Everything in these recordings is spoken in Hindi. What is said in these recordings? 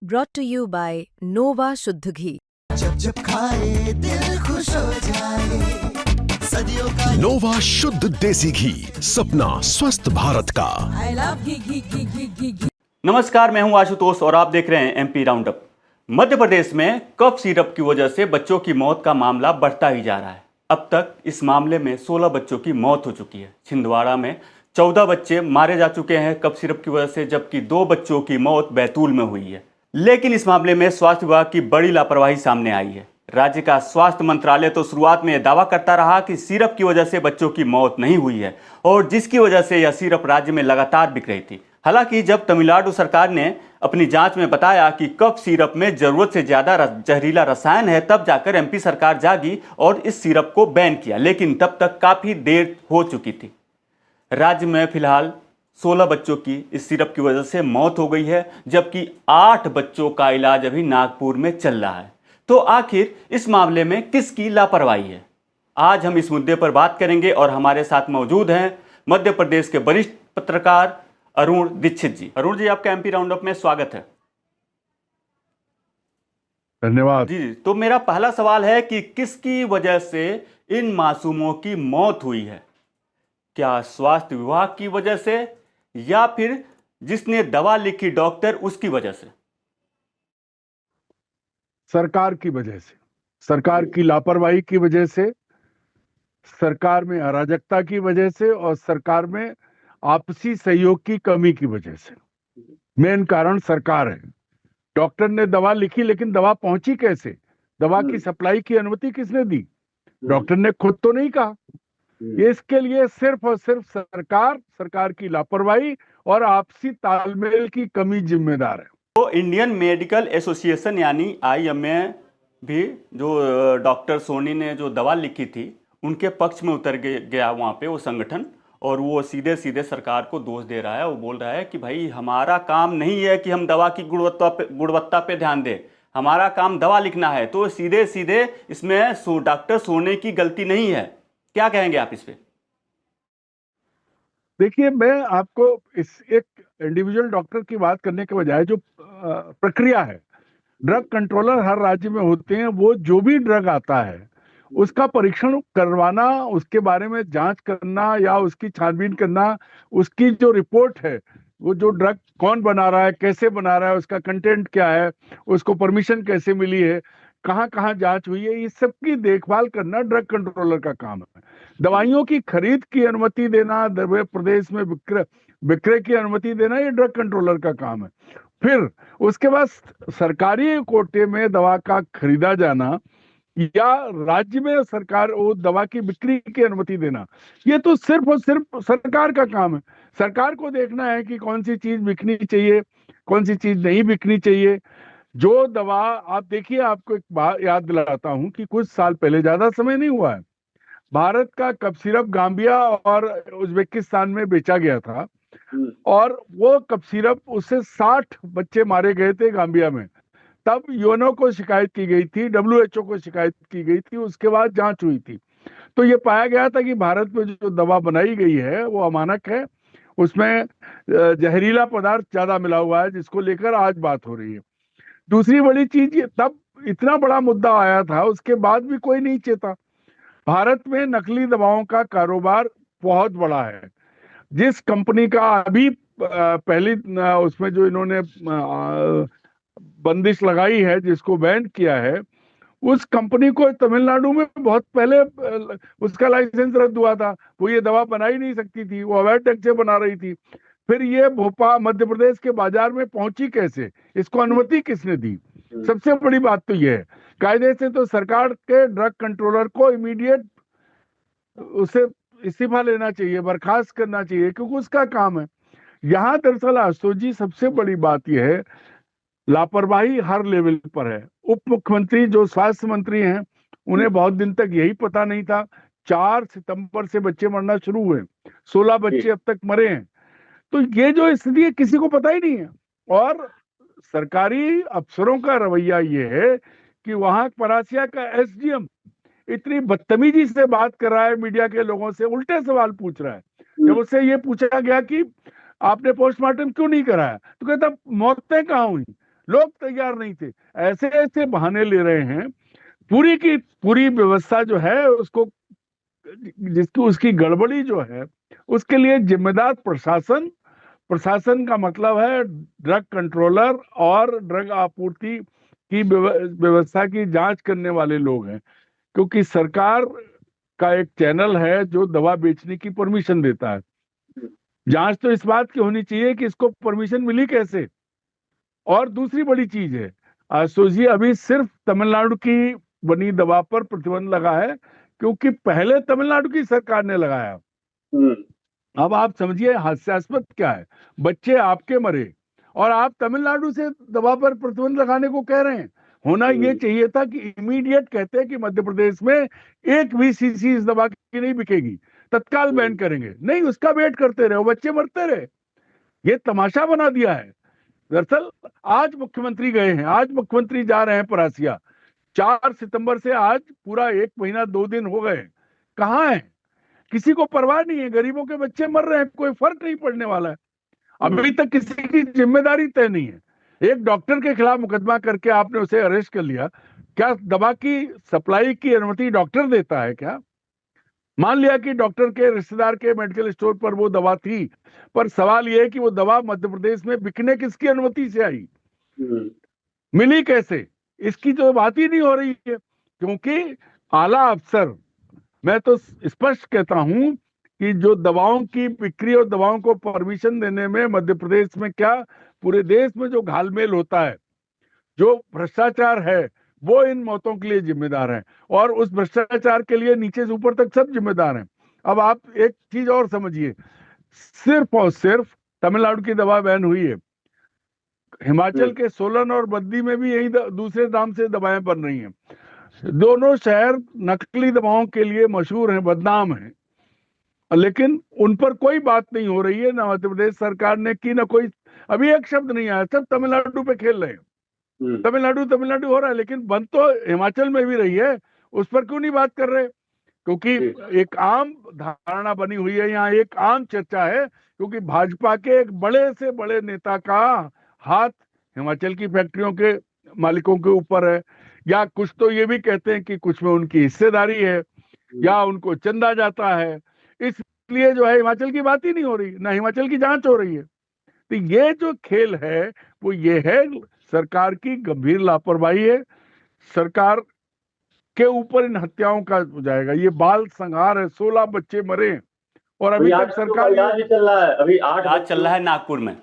brought to you by Nova शुद्ध घी। जब जब खाए दिल खुश हो जाए, सदियों का नोवा शुद्ध देसी घी, सपना स्वस्थ भारत का। I love घी। नमस्कार, मैं हूं आशुतोष और आप देख रहे हैं MP round up. Madhya Pradesh में कफ सिरप की वजह से बच्चों की मौत का मामला बढ़ता ही जा रहा है। अब तक इस मामले में 16 बच्चों की मौत हो चुकी है। छिंदवाड़ा में 14 बच्चे मारे जा चुके हैं कफ सिरप की वजह से, जबकि 2 बच्चों की मौत बैतूल में हुई है। लेकिन इस मामले में स्वास्थ्य विभाग की बड़ी लापरवाही सामने आई है। राज्य का स्वास्थ्य मंत्रालय तो शुरुआत में यह दावा करता रहा कि सिरप की वजह से बच्चों की मौत नहीं हुई है और जिसकी वजह से यह सिरप राज्य में लगातार बिक रही थी। हालांकि जब तमिलनाडु सरकार ने अपनी जांच में बताया कि कफ सिरप में जरूरत से ज्यादा जहरीला रसायन है, तब जाकर एमपी सरकार जागी और इस सिरप को बैन किया। लेकिन तब तक काफी देर हो चुकी थी। राज्य में फिलहाल 16 बच्चों की इस सिरप की वजह से मौत हो गई है, जबकि 8 बच्चों का इलाज अभी नागपुर में चल रहा है। तो आखिर इस मामले में किसकी लापरवाही है? आज हम इस मुद्दे पर बात करेंगे और हमारे साथ मौजूद हैं मध्य प्रदेश के वरिष्ठ पत्रकार अरुण दीक्षित जी। अरुण जी, आपका एमपी राउंड अप में स्वागत है। धन्यवाद जी, तो मेरा पहला सवाल है कि किसकी वजह से इन मासूमों की मौत हुई है? क्या स्वास्थ्य विभाग की वजह से या फिर जिसने दवा लिखी डॉक्टर उसकी वजह से? सरकार की वजह से, सरकार की लापरवाही की वजह से, सरकार में अराजकता की वजह से और सरकार में आपसी सहयोग की कमी की वजह से। मेन कारण सरकार है। डॉक्टर ने दवा लिखी, लेकिन दवा पहुंची कैसे? दवा की सप्लाई की अनुमति किसने दी? डॉक्टर ने खुद तो नहीं कहा। ये इसके लिए सिर्फ और सिर्फ सरकार की लापरवाही और आपसी तालमेल की कमी जिम्मेदार है। तो इंडियन मेडिकल एसोसिएशन यानी आईएमए भी, जो डॉक्टर सोनी ने जो दवा लिखी थी, उनके पक्ष में उतर गया वहाँ पे वो संगठन, और वो सीधे सीधे सरकार को दोष दे रहा है। वो बोल रहा है कि भाई हमारा काम नहीं है कि हम दवा की गुणवत्ता पे ध्यान दें, हमारा काम दवा लिखना है। तो सीधे सीधे इसमें डॉक्टर सोनी की गलती नहीं है। क्या कहेंगे आप इस पे? देखिए, मैं आपको इस एक इंडिविजुअल डॉक्टर की बात करने के बजाय जो प्रक्रिया है, ड्रग कंट्रोलर हर राज्य में होते हैं, वो जो भी ड्रग आता है उसका परीक्षण करवाना, उसके बारे में जांच करना या उसकी छानबीन करना, उसकी जो रिपोर्ट है, वो जो ड्रग कौन बना रहा है, कैसे बना रहा है, उसका कंटेंट क्या है, उसको परमिशन कैसे मिली है, कहाँ कहाँ जांच हुई है, इस सब की देखभाल करना ड्रग कंट्रोलर का काम है। दवाइयों की खरीद की अनुमति देना, प्रदेश में विक्रय की अनुमति देना, ये ड्रग कंट्रोलर का काम है। फिर उसके बाद सरकारी कोटे में दवा का खरीदा जाना या राज्य में सरकार वो दवा की बिक्री की अनुमति देना, ये तो सिर्फ और सिर्फ सरकार का काम है। सरकार को देखना है कि कौन सी चीज बिकनी चाहिए, कौन सी चीज नहीं बिकनी चाहिए। जो दवा, आप देखिए, आपको एक बात याद दिलाता हूं कि कुछ साल पहले, ज्यादा समय नहीं हुआ है, भारत का कफ सिरप गाम्बिया और उज्बेकिस्तान में बेचा गया था और वो कफ सिरप, उससे 60 बच्चे मारे गए थे गाम्बिया में। तब यूएनओ को शिकायत की गई थी, डब्ल्यूएचओ को शिकायत की गई थी, उसके बाद जांच हुई थी। तो ये पाया गया था कि भारत में जो दवा बनाई गई है वो अमानक है, उसमें जहरीला पदार्थ ज्यादा मिला हुआ है, जिसको लेकर आज बात हो रही है। दूसरी बड़ी चीज, ये तब इतना बड़ा मुद्दा आया था, उसके बाद भी कोई नहीं चेता। भारत में नकली दवाओं का कारोबार बहुत बड़ा है। जिस कंपनी का अभी पहली उसमें जो इन्होंने बंदिश लगाई है, जिसको बैन किया है, उस कंपनी को तमिलनाडु में बहुत पहले उसका लाइसेंस रद्द हुआ था। वो ये दवा बना ही नहीं सकती थी, वो अवैध ढंग से बना रही थी। फिर ये भोपाल, मध्य प्रदेश के बाजार में पहुंची कैसे? इसको अनुमति किसने दी? सबसे बड़ी बात तो ये है, कायदे से तो सरकार के ड्रग कंट्रोलर को इमीडिएट उसे इस्तीफा लेना चाहिए, बर्खास्त करना चाहिए, क्योंकि उसका काम है। यहाँ दरअसल आशुतोष जी, सबसे बड़ी बात यह है, लापरवाही हर लेवल पर है। उप मुख्यमंत्री जो स्वास्थ्य मंत्री हैं, उन्हें बहुत दिन तक यही पता नहीं था। 4 सितंबर से बच्चे मरना शुरू हुए, 16 बच्चे अब तक मरे हैं। तो ये जो स्थिति है, किसी को पता ही नहीं है। और सरकारी अफसरों का रवैया ये है कि वहां परासिया का एसडीएम इतनी बदतमीजी से बात कर रहा है, मीडिया के लोगों से उल्टे सवाल पूछ रहा है। जब उससे ये पूछा गया कि आपने पोस्टमार्टम क्यों नहीं कराया, तो कहता मौतें कहाँ हुई? लोग तैयार नहीं थे। ऐसे ऐसे बहाने ले रहे हैं। पूरी की पूरी व्यवस्था जो है उसको, जिसकी उसकी गड़बड़ी जो है, उसके लिए जिम्मेदार प्रशासन। प्रशासन का मतलब है ड्रग कंट्रोलर और ड्रग आपूर्ति की व्यवस्था की जांच करने वाले लोग हैं। क्योंकि सरकार का एक चैनल है जो दवा बेचने की परमिशन देता है। जांच तो इस बात की होनी चाहिए कि इसको परमिशन मिली कैसे। और दूसरी बड़ी चीज है, सोचिए अभी सिर्फ तमिलनाडु की बनी दवा पर प्रतिबंध लगा है क्योंकि पहले तमिलनाडु की सरकार ने लगाया। अब आप समझिए हास्यास्पद क्या है, बच्चे आपके मरे और आप तमिलनाडु से दवा पर प्रतिबंध लगाने को कह रहे हैं। होना ये चाहिए था कि इमीडिएट कहते हैं कि मध्य प्रदेश में एक भी सीसी इस दवा की नहीं बिकेगी, तत्काल बैन करेंगे। नहीं, उसका वेट करते रहे, बच्चे मरते रहे। ये तमाशा बना दिया है। दरअसल आज मुख्यमंत्री गए हैं, आज मुख्यमंत्री जा रहे हैं परासिया। 4 सितंबर से आज पूरा 1 महीना 2 दिन हो गए, कहाँ है? किसी को परवाह नहीं है, गरीबों के बच्चे मर रहे हैं, कोई फर्क नहीं पड़ने वाला है। अभी तक किसी की जिम्मेदारी तय नहीं है। एक डॉक्टर के खिलाफ मुकदमा करके आपने उसे अरेस्ट कर लिया। क्या दवा की सप्लाई की अनुमति डॉक्टर देता है क्या? मान लिया कि डॉक्टर के रिश्तेदार के मेडिकल स्टोर पर वो दवा थी, पर सवाल यह है कि वो दवा मध्य प्रदेश में बिकने किसकी अनुमति से आई, मिली कैसे? इसकी तो बात ही नहीं हो रही है। क्योंकि आला अफसर, मैं तो स्पष्ट कहता हूं कि जो दवाओं की बिक्री और दवाओं को परमिशन देने में मध्य प्रदेश में क्या पूरे देश में जो घालमेल होता है, जो भ्रष्टाचार है, वो इन मौतों के लिए जिम्मेदार है। और उस भ्रष्टाचार के लिए नीचे से ऊपर तक सब जिम्मेदार हैं। अब आप एक चीज और समझिए, सिर्फ और सिर्फ तमिलनाडु की दवा बैन हुई है, हिमाचल के सोलन और बद्दी में भी यही दूसरे नाम से दवाएं बन रही हैं। दोनों शहर नकली दवाओं के लिए मशहूर हैं, बदनाम हैं, लेकिन उन पर कोई बात नहीं हो रही है। ना मध्य प्रदेश सरकार ने की, ना कोई अभी एक शब्द नहीं आया। सब तमिलनाडु पे खेल रहे हैं, तमिलनाडु तमिलनाडु हो रहा है, लेकिन बंद तो हिमाचल में भी रही है, उस पर क्यों नहीं बात कर रहे? क्योंकि एक आम धारणा बनी हुई है, यहाँ एक आम चर्चा है, क्योंकि भाजपा के एक बड़े से बड़े नेता का हाथ हिमाचल की फैक्ट्रियों के मालिकों के ऊपर है, या कुछ तो ये भी कहते हैं कि कुछ में उनकी हिस्सेदारी है, या उनको चंदा जाता है। इसलिए जो है हिमाचल की बात ही नहीं हो रही, ना हिमाचल की जांच हो रही है। तो ये जो खेल है वो ये है, सरकार की गंभीर लापरवाही है। सरकार के ऊपर इन हत्याओं का हो जाएगा। ये बाल संहार है, 16 बच्चे मरे और अभी तक सरकार इलाज भी चल रहा है। अभी 8 आज चल रहा है नागपुर में।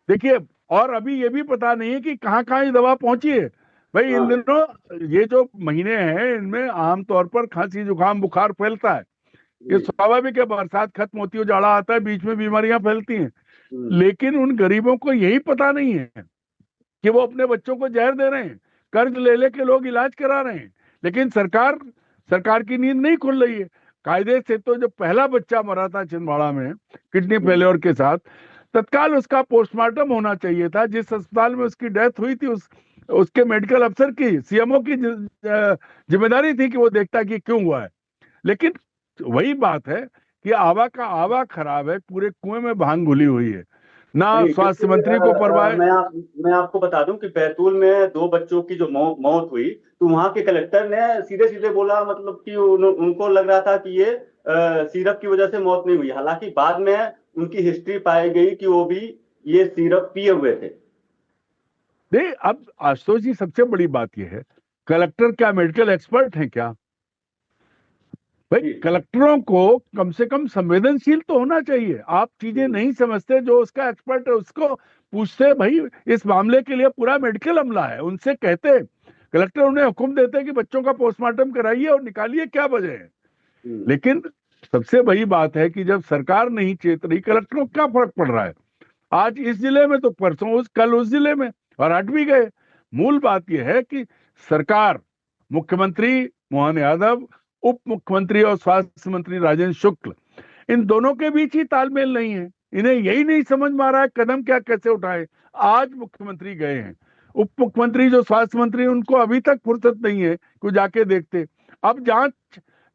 देखिए, और अभी ये भी पता नहीं है कि कहाँ कहाँ ये दवा पहुंची है। भाई इन दिनों ये जो महीने हैं, इनमें आमतौर पर खांसी जुकाम बुखार फैलता है। ये स्वाभाविक है, बरसात खत्म होती है, जाड़ा आता है, बीच में बीमारियां फैलती हैं। लेकिन उन गरीबों को यही पता नहीं है कि वो अपने बच्चों को जहर दे रहे हैं, कर्ज ले लेके लोग इलाज करा रहे हैं। लेकिन सरकार की नींद नहीं खुल रही है। कायदे से तो जो पहला बच्चा मरा था छिंदवाड़ा में किडनी फेलियर के साथ, तत्काल उसका पोस्टमार्टम होना चाहिए था। जिस अस्पताल में उसकी डेथ हुई थी, उसके मेडिकल अफसर की, सीएमओ की जिम्मेदारी थी कि वो देखता कि क्यों हुआ है। लेकिन वही बात है कि आवा का आवा खराब है, पूरे कुएं में भांग घुली हुई है। ना स्वास्थ्य मंत्री को परवाह है। मैं आपको बता दूं कि बैतूल में 2 बच्चों की जो मौत हुई, तो वहां के कलेक्टर ने सीधे सीधे बोला, मतलब कि उनको लग रहा था कि ये सिरप की वजह से मौत नहीं हुई। हालांकि बाद में उनकी हिस्ट्री पाई गई कि वो भी ये सिरप पिए हुए थे। नहीं, अब आशुतोष जी, सबसे बड़ी बात यह है, कलेक्टर क्या मेडिकल एक्सपर्ट हैं क्या? भाई कलेक्टरों को कम से कम संवेदनशील तो होना चाहिए। आप चीजें नहीं समझते, जो उसका एक्सपर्ट है उसको पूछते, भाई इस मामले के लिए पूरा मेडिकल अमला है, उनसे कहते, कलेक्टर उन्हें हुक्म देते कि बच्चों का पोस्टमार्टम कराइए और निकालिए क्या वजह है। लेकिन सबसे बड़ी बात है कि जब सरकार नहीं चेत रही, कलेक्टरों को क्या फर्क पड़ रहा है? आज इस जिले में तो परसों कल उस जिले में, और हट भी गए। मूल बात यह है कि सरकार, मुख्यमंत्री मोहन यादव, उप मुख्यमंत्री और स्वास्थ्य मंत्री राजेंद्र शुक्ल, इन दोनों के बीच ही तालमेल नहीं है। इन्हें यही नहीं समझ में आ रहा है कदम क्या कैसे उठाए। आज मुख्यमंत्री गए हैं, उप मुख्यमंत्री जो स्वास्थ्य मंत्री, उनको अभी तक फुर्सत नहीं है कि जाके देखते। अब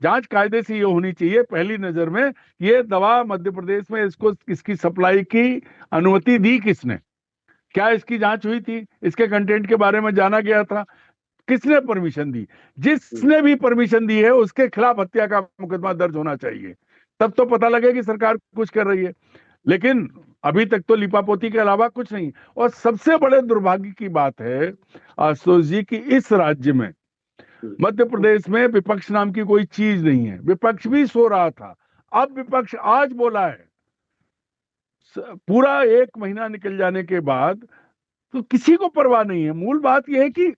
जांच कायदे से ये होनी चाहिए पहली नजर में, ये दवा मध्य प्रदेश में इसकी सप्लाई की अनुमति दी किसने? क्या इसकी जांच हुई थी? इसके कंटेंट के बारे में जाना गया था? किसने परमिशन दी? जिसने भी परमिशन दी है उसके खिलाफ हत्या का मुकदमा दर्ज होना चाहिए, तब तो पता लगे कि सरकार कुछ कर रही है। लेकिन अभी तक तो लिपापोती के अलावा कुछ नहीं। और सबसे बड़े दुर्भाग्य की बात है आशुतोष जी कि इस राज्य में, मध्य प्रदेश में विपक्ष नाम की कोई चीज नहीं है। विपक्ष भी सो रहा था, अब विपक्ष आज बोला है। पूरा 1 महीना निकल जाने के बाद तो किसी को परवाह नहीं है। मूल बात यह है कि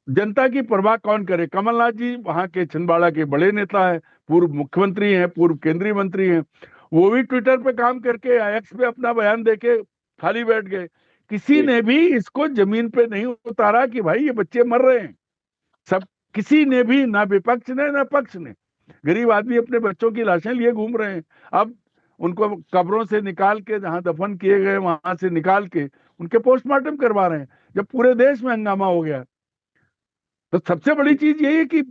जनता की परवाह कौन करे? कमलनाथ जी वहां के छिंदवाड़ा के बड़े नेता हैं, पूर्व मुख्यमंत्री हैं, पूर्व केंद्रीय मंत्री हैं। वो भी ट्विटर पे काम करके एक्स पे अपना बयान देके खाली बैठ गए। किसी ने भी इसको जमीन पे नहीं उतारा कि भाई ये बच्चे मर रहे हैं। सब किसी ने भी, ना विपक्ष ने ना पक्ष ने। गरीब आदमी अपने बच्चों की लाशें लिए घूम रहे हैं। अब उनको कब्रों से निकाल के, जहां दफन किए गए वहां से निकाल के उनके पोस्टमार्टम करवा रहे हैं, जब पूरे देश में हंगामा हो गया। तो सबसे बड़ी चीज यही है कि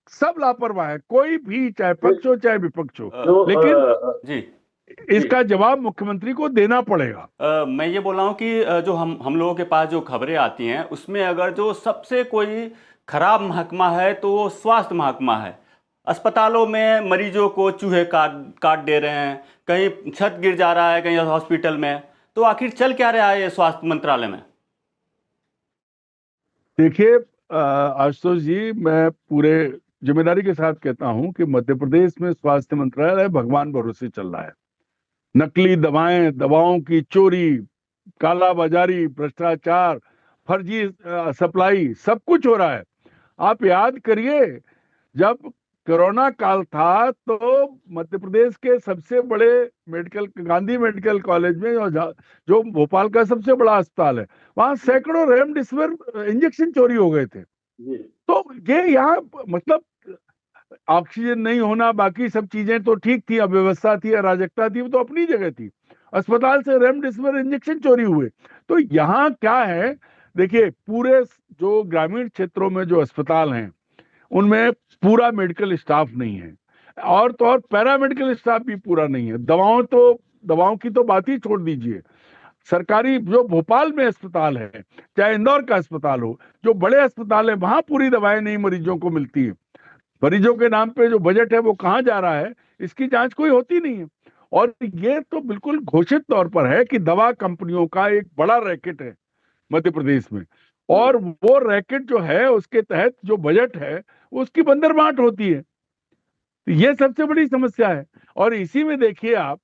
सब लापरवाह है, कोई भी, चाहे पक्ष हो चाहे विपक्ष हो। लेकिन जी इसका जवाब मुख्यमंत्री को देना पड़ेगा। मैं ये बोल रहा हूँ कि जो हम लोगों के पास जो खबरें आती हैं उसमें अगर जो सबसे कोई खराब महकमा है तो वो स्वास्थ्य महकमा है। अस्पतालों में मरीजों को चूहे काट दे रहे हैं, कहीं छत गिर जा रहा है, कहीं हॉस्पिटल में। तो आखिर चल क्या रहा है ये स्वास्थ्य मंत्रालय में? देखिए आशुतोष जी, मैं पूरे जिम्मेदारी के साथ कहता हूं कि मध्य प्रदेश में स्वास्थ्य मंत्रालय भगवान भरोसे चल रहा है। नकली दवाएं, दवाओं की चोरी, कालाबाजारी, भ्रष्टाचार, फर्जी सप्लाई, सब कुछ हो रहा है। आप याद करिए, जब कोरोना काल था तो मध्य प्रदेश के सबसे बड़े गांधी मेडिकल कॉलेज में, जो भोपाल का सबसे बड़ा अस्पताल है, वहां सैकड़ों रेमडेसिविर इंजेक्शन चोरी हो गए थे। तो ये यहाँ मतलब ऑक्सीजन नहीं होना, बाकी सब चीजें तो ठीक थी, अव्यवस्था थी, अराजकता थी, वो तो अपनी जगह थी। अस्पताल से रेमडेसिविर इंजेक्शन चोरी हुए। तो यहाँ क्या है, देखिए पूरे जो ग्रामीण क्षेत्रों में जो अस्पताल हैं उनमें पूरा मेडिकल स्टाफ नहीं है, और तो और पैरामेडिकल स्टाफ भी पूरा नहीं है। दवाओं की तो बात ही छोड़ दीजिए। सरकारी जो भोपाल में अस्पताल है, चाहे इंदौर का अस्पताल हो, जो बड़े अस्पताल है, वहां पूरी दवाएं नहीं मरीजों को मिलती है। मरीजों के नाम पे जो बजट है वो कहाँ जा रहा है, इसकी जांच कोई होती नहीं है। और ये तो बिल्कुल घोषित तौर पर है कि दवा कंपनियों का एक बड़ा रैकेट है मध्य प्रदेश में, और वो रैकेट जो है उसके तहत जो बजट है उसकी बंदरबांट होती है। तो ये सबसे बड़ी समस्या है। और इसी में देखिए आप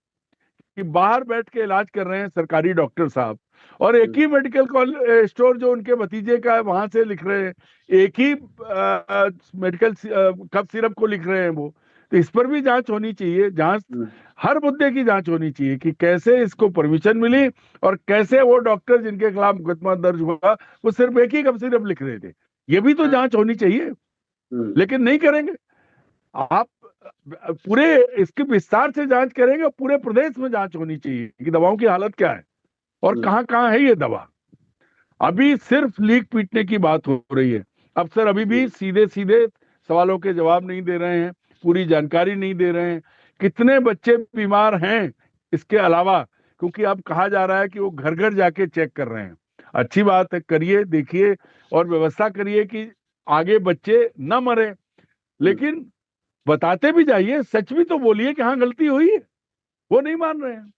कि बाहर बैठ के इलाज कर रहे हैं सरकारी डॉक्टर साहब, और एक ही मेडिकल स्टोर जो उनके भतीजे का है वहां से लिख रहे हैं, एक ही मेडिकल कफ सिरप को लिख रहे हैं वो। तो इस पर भी जांच होनी चाहिए। जांच, हर मुद्दे की जांच होनी चाहिए कि कैसे इसको परमिशन मिली, और कैसे वो डॉक्टर जिनके खिलाफ मुकदमा दर्ज हुआ वो सिर्फ एक ही कफ सिरप लिख रहे थे। ये भी तो जांच होनी चाहिए, लेकिन नहीं करेंगे। आप पूरे इसके विस्तार से जांच करेंगे, पूरे प्रदेश में जांच होनी चाहिए कि दवाओं की हालत क्या है और कहां कहां है ये दवा। अभी सिर्फ लीक पीटने की बात हो रही है। अफसर अभी भी सीधे सीधे सवालों के जवाब नहीं दे रहे हैं, पूरी जानकारी नहीं दे रहे हैं। कितने बच्चे बीमार हैं इसके अलावा, क्योंकि अब कहा जा रहा है कि वो घर घर जाके चेक कर रहे हैं। अच्छी बात है, करिए, देखिए और व्यवस्था करिए कि आगे बच्चे न मरे, लेकिन बताते भी जाइए, सच भी तो बोलिए कि हाँ गलती हुई है। वो नहीं मान रहे हैं।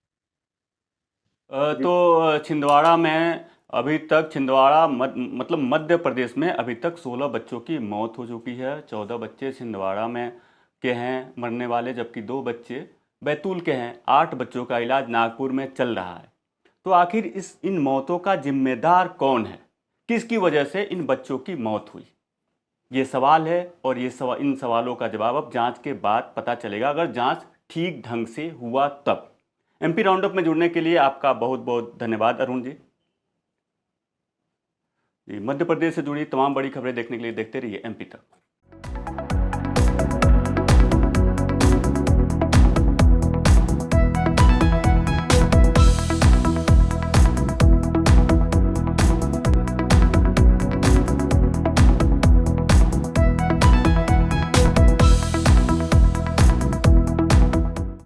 तो छिंदवाड़ा में अभी तक, मतलब मध्य प्रदेश में अभी तक 16 बच्चों की मौत हो चुकी है। 14 बच्चे छिंदवाड़ा में के हैं मरने वाले, जबकि 2 बच्चे बैतूल के हैं। 8 बच्चों का इलाज नागपुर में चल रहा है। तो आखिर इन मौतों का जिम्मेदार कौन है? किसकी वजह से इन बच्चों की मौत हुई? ये सवाल है, और इन सवालों का जवाब अब जांच के बाद पता चलेगा, अगर जांच ठीक ढंग से हुआ तब। एमपी राउंडअप में जुड़ने के लिए आपका बहुत बहुत धन्यवाद अरुण जी। मध्य प्रदेश से जुड़ी तमाम बड़ी खबरें देखने के लिए देखते रहिए एमपी तक।